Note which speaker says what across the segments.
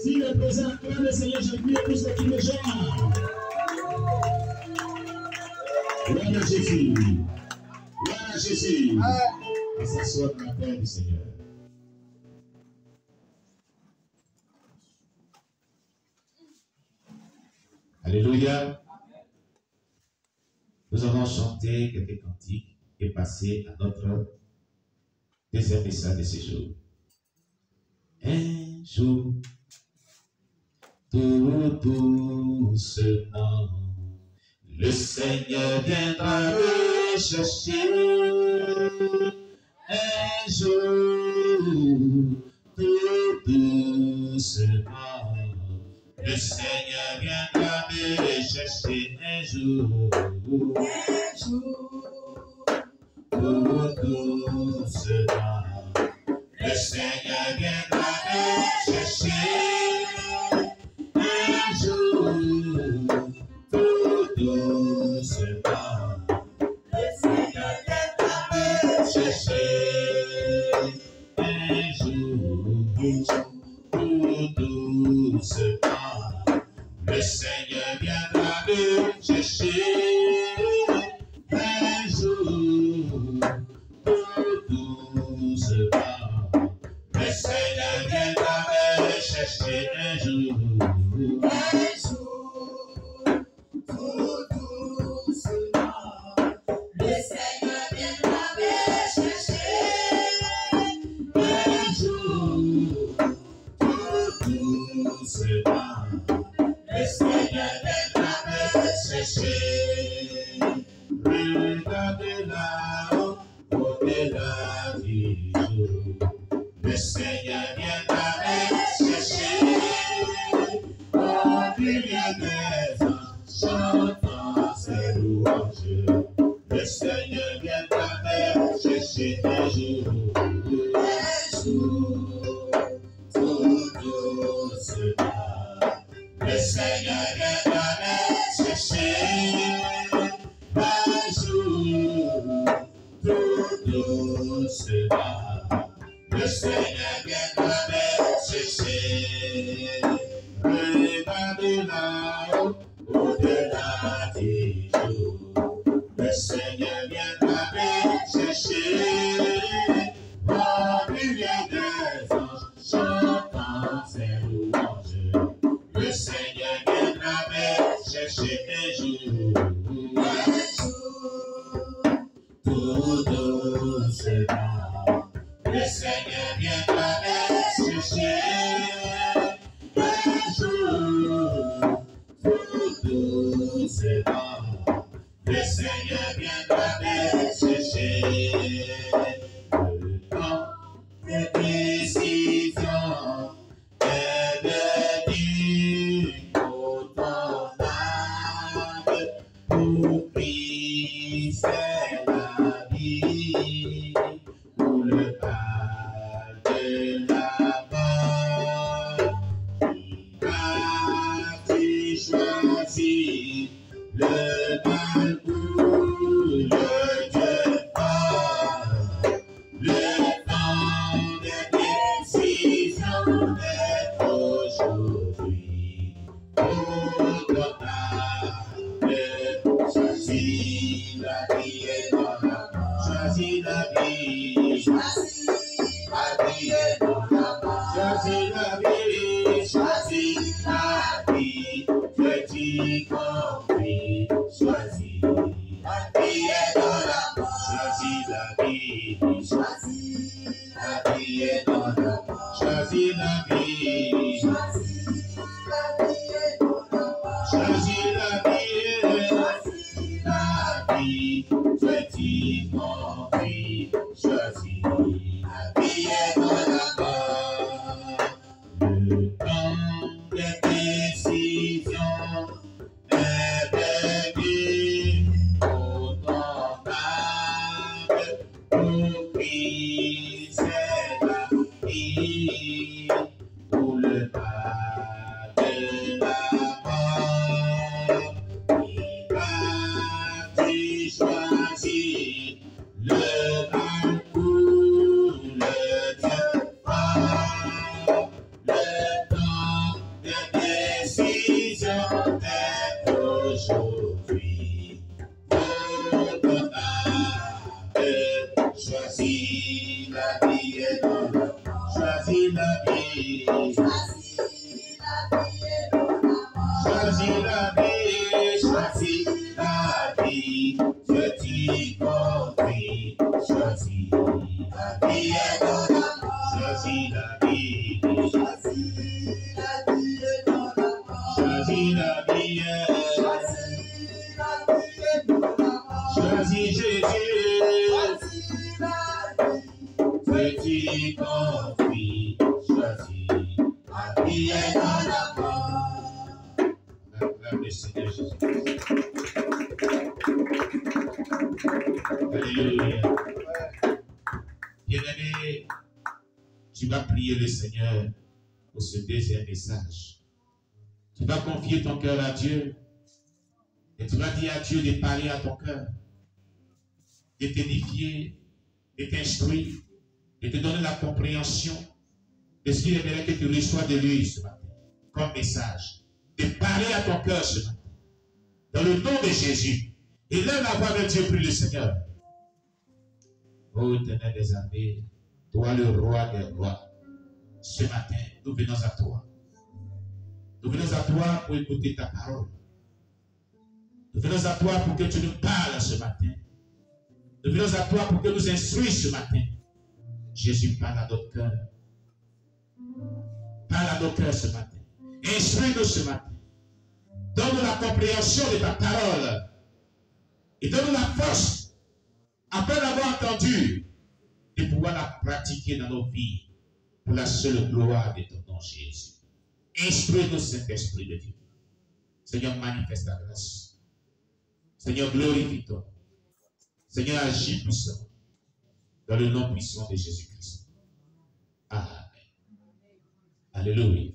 Speaker 1: Si le présent acclame le Seigneur, je prie pour ceux qui me gênent. Gloire à Jésus. Gloire à Jésus. On s'assoit dans la paix du Seigneur. Alléluia. Nous avons chanté quelques cantiques et passé à notre deuxième message de ce jour. Un jour, tout doucement, le Seigneur viendra me chercher. Un jour, tout doucement, le Seigneur viendra me chercher. Un jour, tout doucement, le Seigneur viendra me chercher. Un jour, tout doucement, le Seigneur viendra me chercher. Un jour, tout doucement, le Seigneur viendra me chercher. Un jour, tout doucement, le Seigneur viendra me chercher. Un jour, tout doucement, le Seigneur viendra me chercher. Un jour, tout doucement, le Seigneur viendra me chercher. Regardez là-haut, au-delà du jour, le Seigneur viendra me chercher. Au milieu des anges, chantant ses louanges, le Seigneur viendra me chercher. Un jour, tout doucement, le Seigneur viendra me chercher. Un jour, tout doucement, le Seigneur viendra me chercher. Regardez là-haut, au-delà des jours, le Seigneur viendra me chercher. Au milieu des anges, chantant ses louanges, le Seigneur viendra me chercher. Un jour, tout doucement, le Seigneur viendra me chercher. Un jour, tout doucement, le Seigneur viendra me chercher. Le temps des décisions est de dire pour ton âme, pour Christ c'est la vie, pour le mal de la mort. As-tu choisi le mal ou le Dieu fort? Le temps des décisions est aujourd'hui. Pour ton âme, choisis la vie et dans la mort. Choisis la vie. La vie est dans la mort. Choisis la vie. Choisis la vie. Je t'y confie. Choisis la vie est dans la mort. Choisis la vie. La vie est dans la mort. Choisis la vie. Choisis la vie. La vie. Je t'y confie. Choisis la vie est dans la mort. Le temps des décisions est béni pour ton âme. Pour Christ c'est la vie, pour le mal de la mort. Il a-tu choisi le mal ou le Dieu fort? Choisis la vie. Choisis la vie. Choisis la vie. Je t'y confie. Choisis la vie et non la mort. Choisis la vie. Choisis la vie et non la mort. Choisis la vie. Choisis Jésus. Je t'y confie. Choisis la vie et non la mort. Acclame le Seigneur Jésus-Christ. Alléluia. Bien-aimé, tu vas prier le Seigneur pour ce deuxième message. Tu vas confier ton cœur à Dieu et tu vas dire à Dieu de parler à ton cœur, de t'édifier, de t'instruire, de te donner la compréhension de ce qu'il aimerait que tu reçoives de lui ce matin comme message. De parler à ton cœur ce matin. Dans le nom de Jésus. Et là, la voix de Dieu, prie le Seigneur. Ô Éternel des armées, toi le roi des rois, ce matin, nous venons à toi. Nous venons à toi pour écouter ta parole. Nous venons à toi pour que tu nous parles ce matin. Nous venons à toi pour que nous instruises ce matin. Jésus, parle à notre cœur. Parle à nos cœurs ce matin. Instruis-nous ce matin. Donne-nous la compréhension de ta parole. Et donne-nous la force, après l'avoir entendue, de pouvoir la pratiquer dans nos vies pour la seule gloire de ton nom, Jésus. Instruis-nous, Saint-Esprit de Dieu. Seigneur, manifeste ta grâce. Seigneur, glorifie-toi. Seigneur, agis puissant dans le nom puissant de Jésus-Christ. Amen. Alléluia.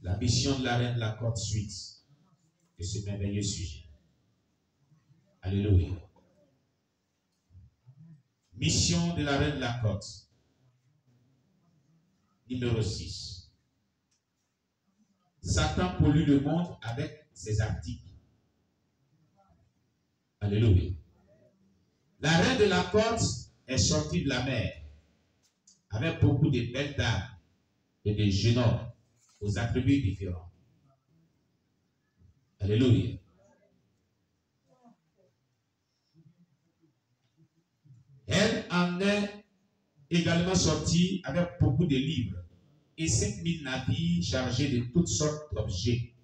Speaker 1: La mission de la reine de la côte suisse de ce merveilleux sujet. Alléluia. Mission de la reine de la côte. Numéro 6. Satan pollue le monde avec ses articles. Alléluia. La reine de la côte est sortie de la mer avec beaucoup de belles dames et de jeunes hommes aux attributs différents. Alléluia. Elle en est également sortie avec beaucoup de livres et 5000 navires chargés de toutes sortes d'objets.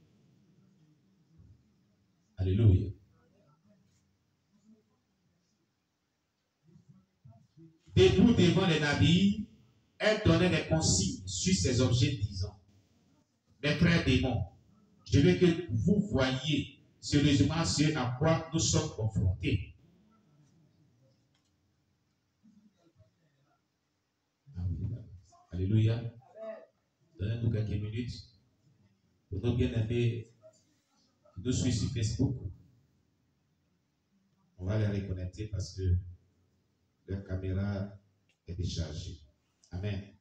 Speaker 1: Alléluia. Debout devant les navires, elle donnait des consignes sur ces objets disant: mes frères démons, je veux que vous voyiez sérieusement ce à quoi nous sommes confrontés. Alléluia. Donnez-nous quelques minutes pour nos bien-aimés qui nous suivent sur Facebook. On va les reconnecter parce que leur caméra est déchargée. Amen.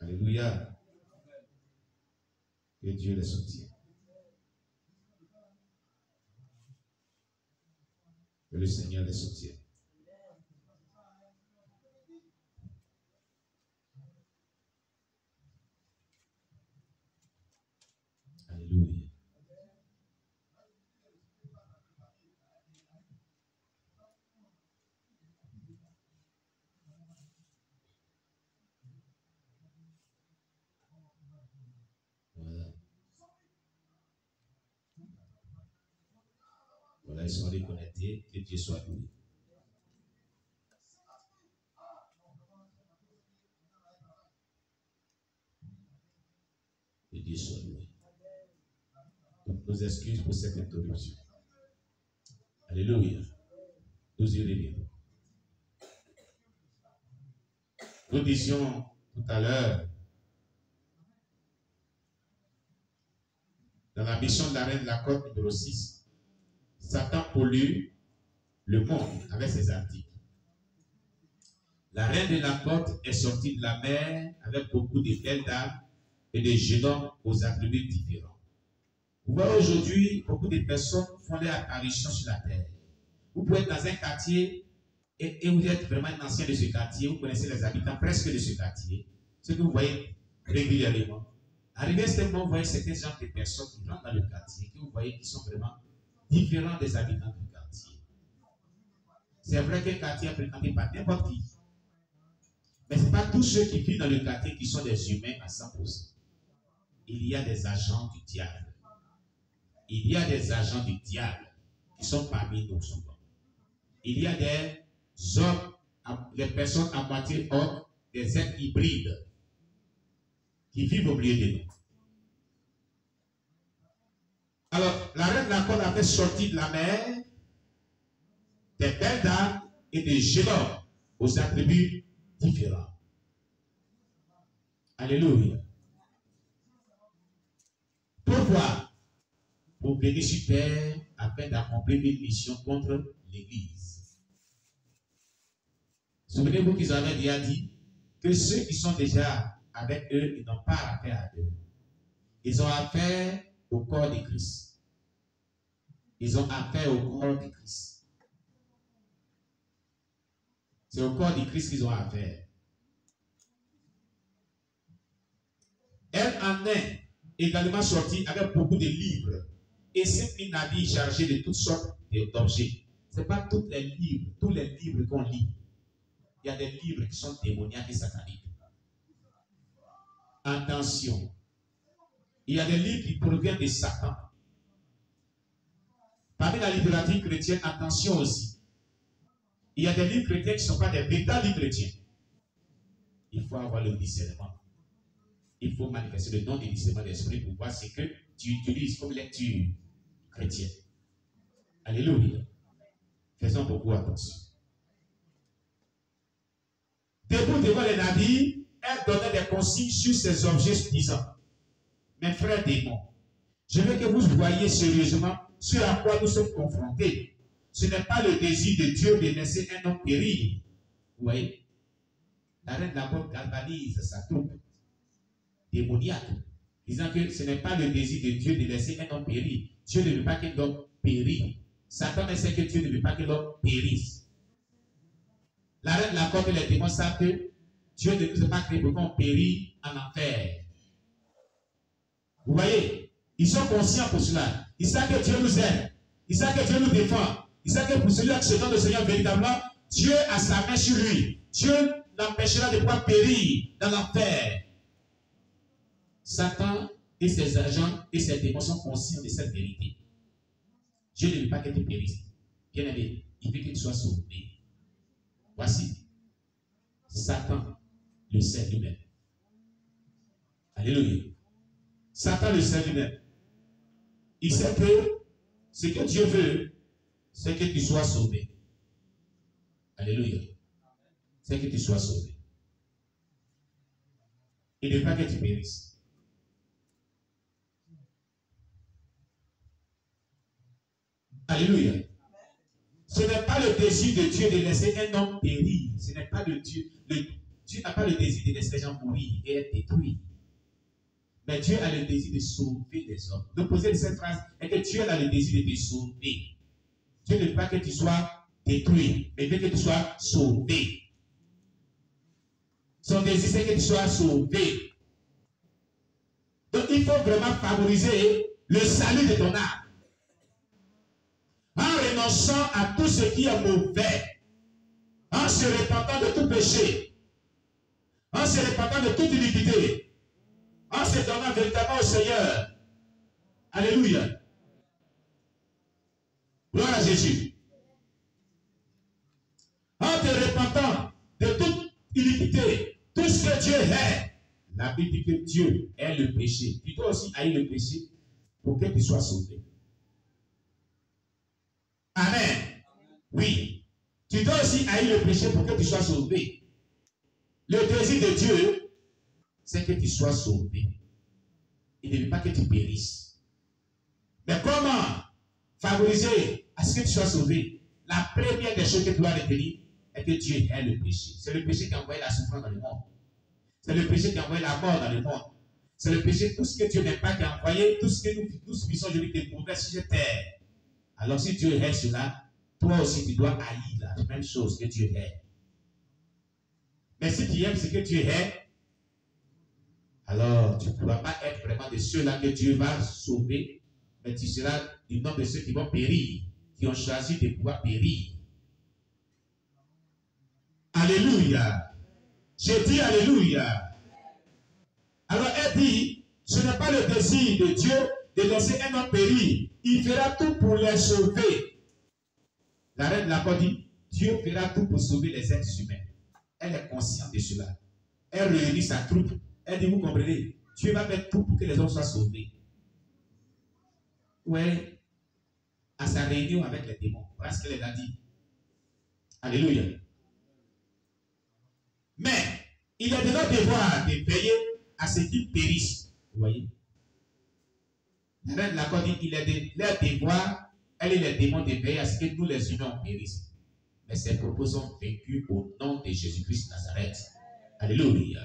Speaker 1: Alléluia. Que Dieu les soutienne. Que le Seigneur les soutienne. Alléluia. Voilà, ils sont reconnectés. Que Dieu soit loué. Que Dieu soit loué. Donc, nos excuses pour cette interruption. Alléluia. Nous y reviendrons. Nous disions tout à l'heure, dans la mission de la reine de la côte numéro 6, Satan pollue le monde avec ses articles. La reine de la côte est sortie de la mer avec beaucoup de belles dames et de jeunes hommes aux attributs différents. Vous voyez aujourd'hui, beaucoup de personnes font leur apparition sur la terre. Vous pouvez être dans un quartier et vous êtes vraiment un ancien de ce quartier, vous connaissez les habitants presque de ce quartier, ce que vous voyez régulièrement. Arrivé à ce moment, vous voyez certains genres de personnes qui rentrent dans le quartier, que vous voyez qui sont vraiment différents des habitants du quartier. C'est vrai qu'un quartier est fréquenté par n'importe qui. Mais ce n'est pas tous ceux qui vivent dans le quartier qui sont des humains à 100%. Il y a des agents du diable. Il y a des agents du diable qui sont parmi nous souvent. Il y a des hommes, des personnes à moitié hommes, des êtres hybrides qui vivent au milieu de nous. Alors, la reine Lacan avait sorti de la mer des belles dames et des jeunes hommes aux attributs différents. Alléluia. Pourquoi? Pour venir sur terre afin d'accomplir une mission contre l'Église. Souvenez-vous qu'ils avaient déjà dit que ceux qui sont déjà avec eux, ils n'ont pas affaire à eux. Ils ont affaire au corps de Christ. Ils ont affaire au corps de Christ. C'est au corps de Christ qu'ils ont affaire. Elle en est également sortie avec beaucoup de livres et c'est une habit chargée de toutes sortes d'objets. Ce n'est pas tous les livres qu'on lit. Il y a des livres qui sont démoniaques et sataniques. Attention. Il y a des livres qui proviennent de Satan. Parmi la littérature chrétienne, attention aussi. Il y a des livres chrétiens qui ne sont pas des véritables livres chrétiens. Il faut avoir le discernement. Il faut manifester le don du discernement d'esprit pour voir ce que tu utilises comme lecture chrétienne. Alléluia. Faisons beaucoup attention. Debout devant les navires, elle donnait des consignes sur ces objets disant: mes frères démons, je veux que vous voyiez sérieusement ce à quoi nous sommes confrontés. Ce n'est pas le désir de Dieu de laisser un homme périr. Vous voyez, la reine Lacan galvanise sa troupe démoniaque, disant que ce n'est pas le désir de Dieu de laisser un homme périr. Dieu ne veut pas qu'un homme périsse. Satan sait que Dieu ne veut pas que l'homme périsse. La reine Lacan et les démons savent que Dieu ne nous a pas créé pour qu'on périsse en enfer. Vous voyez, ils sont conscients pour cela. Ils savent que Dieu nous aime. Ils savent que Dieu nous défend. Ils savent que pour celui qui se donne le Seigneur véritablement, Dieu a sa main sur lui. Dieu l'empêchera de pouvoir périr dans l'enfer. Satan et ses agents et ses démons sont conscients de cette vérité. Dieu ne veut pas que tu périsses. Bien aimé, il veut que tu sois sauvé. Voici. Satan le sait lui-même. Alléluia. Satan le sait lui-même. Il sait que ce que Dieu veut, c'est que tu sois sauvé. Alléluia. C'est que tu sois sauvé. Il ne veut pas que tu périsses. Alléluia. Ce n'est pas le désir de Dieu de laisser un homme périr. Ce n'est pas le Dieu. Dieu n'a pas le désir de laisser les gens mourir et être détruits. Mais Dieu a le désir de sauver les hommes. L'opposé de cette phrase est que Dieu a le désir de te sauver. Dieu ne veut pas que tu sois détruit, mais il veut que tu sois sauvé. Son désir, c'est que tu sois sauvé. Donc, il faut vraiment favoriser le salut de ton âme. En renonçant à tout ce qui est mauvais, en se repentant de tout péché, en se repentant de toute iniquité, en se donnant véritablement au Seigneur. Alléluia. Gloire à Jésus. En te repentant de toute iniquité, tout ce que Dieu est. La Bible dit que Dieu est le péché. Tu dois aussi haïr le péché pour que tu sois sauvé. Amen. Oui. Tu dois aussi haïr le péché pour que tu sois sauvé. Le désir de Dieu, c'est que tu sois sauvé. Il ne veut pas que tu périsses. Mais comment favoriser à ce que tu sois sauvé? La première des choses que tu dois retenir est que Dieu est le péché. C'est le péché qui a envoyé la souffrance dans le monde. C'est le péché qui a envoyé la mort dans le monde. C'est le péché, tout ce que Dieu n'aime pas qui a envoyé, tout ce que nous subissons aujourd'hui, des mauvaises sur terre. Alors si Dieu est cela, toi aussi tu dois haïr la même chose que Dieu hait. Mais si tu aimes ce que Dieu hait, alors tu ne pourras pas être vraiment de ceux-là que Dieu va sauver, mais tu seras du nombre de ceux qui vont périr, qui ont choisi de pouvoir périr. Alléluia. Je dis Alléluia. Alors elle dit, ce n'est pas le désir de Dieu de laisser un homme périr. Il fera tout pour les sauver. La reine Lacan dit, Dieu fera tout pour sauver les êtres humains. Elle est consciente de cela. Elle réunit sa troupe. Elle dit, vous comprenez, Dieu va faire tout pour que les hommes soient sauvés. Ouais, à sa réunion avec les démons. Voilà ce qu'elle a dit. Alléluia. Mais il est de notre devoir de veiller à ce qu'ils périssent. Vous voyez? La reine Lacan dit, il est de leur devoir, elle et les démons, de veiller à ce que nous les humains périssent. Mais ces propos sont vécus au nom de Jésus-Christ Nazareth. Alléluia.